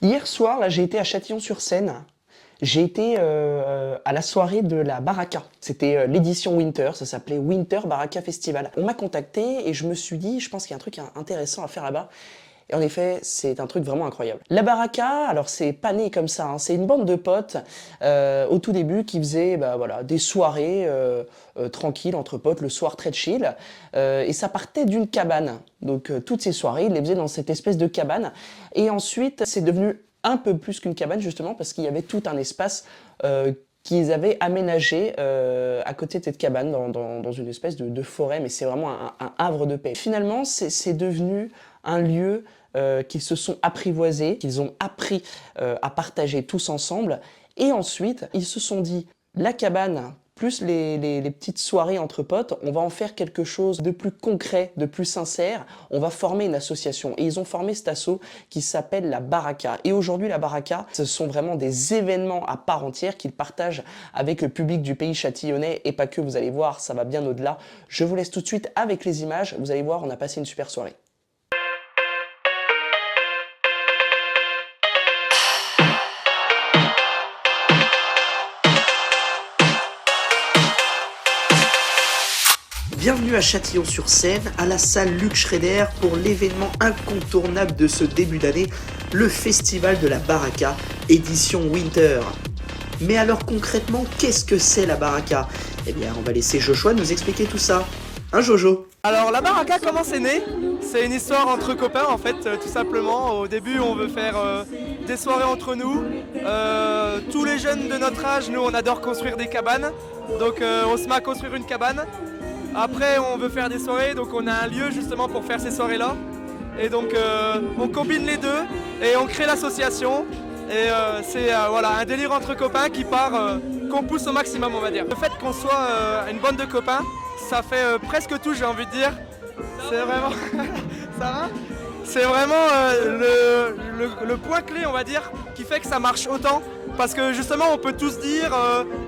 Hier soir, là, j'ai été à Châtillon-sur-Seine. J'ai été à la soirée de la Baraka. C'était l'édition Winter, ça s'appelait Winter Baraka Festival. On m'a contacté et je me suis dit, je pense qu'il y a un truc intéressant à faire là-bas. Et en effet, c'est un truc vraiment incroyable. La Baraka, alors c'est pas né comme ça, hein, c'est une bande de potes au tout début qui faisaient voilà, des soirées tranquilles entre potes, le soir très chill. Et ça partait d'une cabane. Donc toutes ces soirées, ils les faisaient dans cette espèce de cabane. Et ensuite, c'est devenu un peu plus qu'une cabane justement parce qu'il y avait tout un espace qu'ils avaient aménagé à côté de cette cabane dans une espèce de forêt, mais c'est vraiment un havre de paix. Finalement, c'est devenu un lieu qu'ils se sont apprivoisés, qu'ils ont appris à partager tous ensemble, et ensuite ils se sont dit, la cabane plus les petites soirées entre potes, on va en faire quelque chose de plus concret, de plus sincère, on va former une association. Et ils ont formé cet asso qui s'appelle la Baraka. Et aujourd'hui, la Baraka, ce sont vraiment des événements à part entière qu'ils partagent avec le public du pays châtillonnais, et pas que, vous allez voir, ça va bien au-delà. Je vous laisse tout de suite avec les images, vous allez voir, on a passé une super soirée. Bienvenue à Châtillon-sur-Seine, à la salle Luc Schrader pour l'événement incontournable de ce début d'année, le festival de la Baraka, édition Winter. Mais alors concrètement, qu'est-ce que c'est la Baraka? Eh bien, on va laisser Joshua nous expliquer tout ça. Hein Jojo? Alors la Baraka, comment c'est né? C'est une histoire entre copains en fait, tout simplement. Au début on veut faire des soirées entre nous. Tous les jeunes de notre âge, nous on adore construire des cabanes. Donc on se met à construire une cabane. Après on veut faire des soirées, donc on a un lieu justement pour faire ces soirées là. Et donc on combine les deux et on crée l'association. Et c'est voilà, un délire entre copains qui part, qu'on pousse au maximum on va dire. Le fait qu'on soit une bande de copains, ça fait presque tout, j'ai envie de dire. C'est vraiment... ça va? C'est vraiment le point clé, on va dire, qui fait que ça marche autant. Parce que justement, on peut tous dire,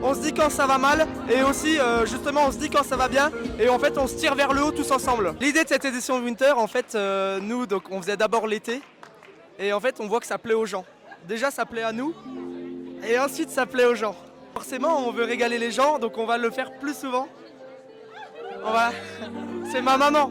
on se dit quand ça va mal, et aussi, justement, on se dit quand ça va bien, et en fait, on se tire vers le haut tous ensemble. L'idée de cette édition Winter, en fait, nous, donc, on faisait d'abord l'été, et en fait, on voit que ça plaît aux gens. Déjà, ça plaît à nous, et ensuite, ça plaît aux gens. Forcément, on veut régaler les gens, donc on va le faire plus souvent. C'est ma maman.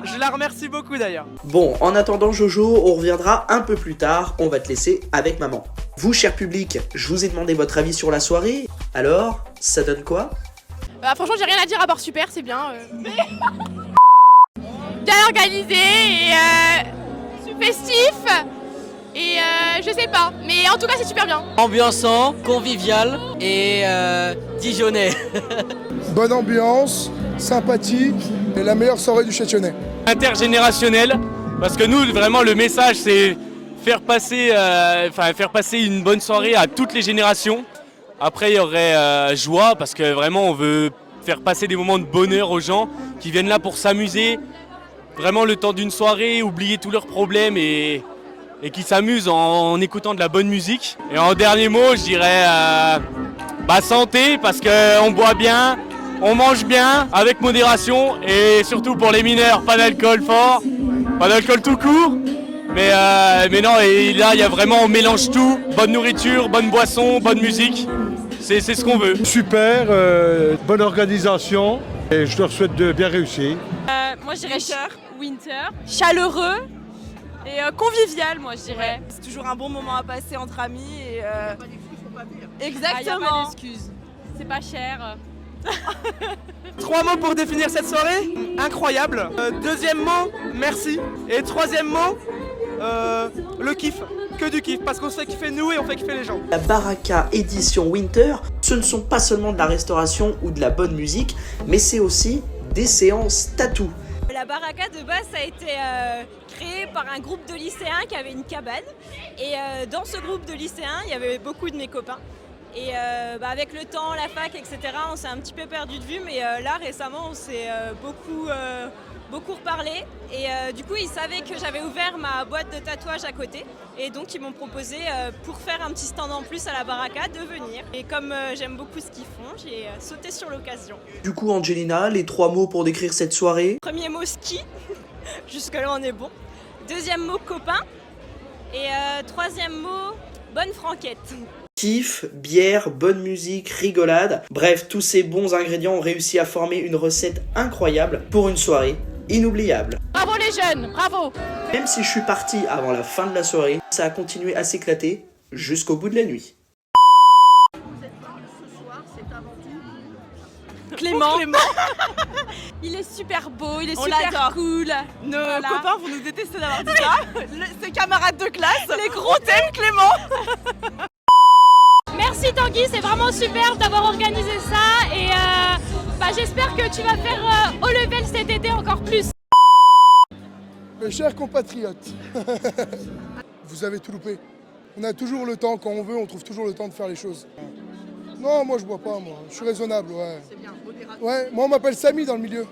Je la remercie beaucoup d'ailleurs. Bon, en attendant Jojo, on reviendra un peu plus tard, on va te laisser avec maman. Vous, cher public, je vous ai demandé votre avis sur la soirée, alors, ça donne quoi? Franchement, j'ai rien à dire à part super, c'est bien. Bien organisé et festif. Et je sais pas, mais en tout cas c'est super bien. Ambiançant, convivial et dijonnais. Bonne ambiance, sympathie et la meilleure soirée du Châtillonnais. Intergénérationnel, parce que nous vraiment le message c'est faire passer une bonne soirée à toutes les générations. Après il y aurait joie, parce que vraiment on veut faire passer des moments de bonheur aux gens qui viennent là pour s'amuser, vraiment le temps d'une soirée, oublier tous leurs problèmes et qui s'amusent en écoutant de la bonne musique. Et en dernier mot, je dirais santé, parce qu'on boit bien, on mange bien, avec modération, et surtout pour les mineurs, pas d'alcool fort, pas d'alcool tout court. Mais non, et là, il y a vraiment, on mélange tout, bonne nourriture, bonne boisson, bonne musique, c'est ce qu'on veut. Super, bonne organisation, et je leur souhaite de bien réussir. Moi je dirais winter, chaleureux. Et convivial, moi je dirais. Ouais, c'est toujours un bon moment à passer entre amis et Pas d'excuses, faut pas venir. Exactement. Il y a pas d'excuses. C'est pas cher. 3 mots pour définir cette soirée, incroyable. Deuxième mot, merci. Et troisième mot, le kiff, que du kiff, parce qu'on se fait kiffer nous et on fait kiffer les gens. La Baraka édition Winter, ce ne sont pas seulement de la restauration ou de la bonne musique, mais c'est aussi des séances tatou. La Baraka de base ça a été créé par un groupe de lycéens qui avait une cabane et dans ce groupe de lycéens il y avait beaucoup de mes copains et avec le temps, la fac etc on s'est un petit peu perdu de vue mais là récemment on s'est beaucoup reparlé et du coup ils savaient que j'avais ouvert ma boîte de tatouage à côté et donc ils m'ont proposé pour faire un petit stand en plus à la Baraka de venir et comme j'aime beaucoup ce qu'ils font j'ai sauté sur l'occasion. Du coup Angelina, les 3 mots pour décrire cette soirée? Premier mot ski, jusque là on est bon. Deuxième mot copain Et troisième mot, bonne franquette. Kiff, bière, bonne musique, rigolade. Bref, tous ces bons ingrédients ont réussi à former une recette incroyable pour une soirée inoubliable. Bravo les jeunes, bravo. Même si je suis parti avant la fin de la soirée, ça a continué à s'éclater jusqu'au bout de la nuit. Clément. Il est super beau, il est On super l'adore. cool. Nos Voilà. copains vont nous détester d'avoir dit ça. Ses camarades de classe. Les gros thèmes Clément. Merci Tanguy, c'est vraiment super d'avoir organisé ça et j'espère que tu vas faire au level cet été encore plus. Mes chers compatriotes, vous avez tout loupé. On a toujours le temps, quand on veut, on trouve toujours le temps de faire les choses. Non, moi je bois pas, moi. Je suis raisonnable, ouais. C'est bien, modération. Ouais, moi on m'appelle Samy dans le milieu.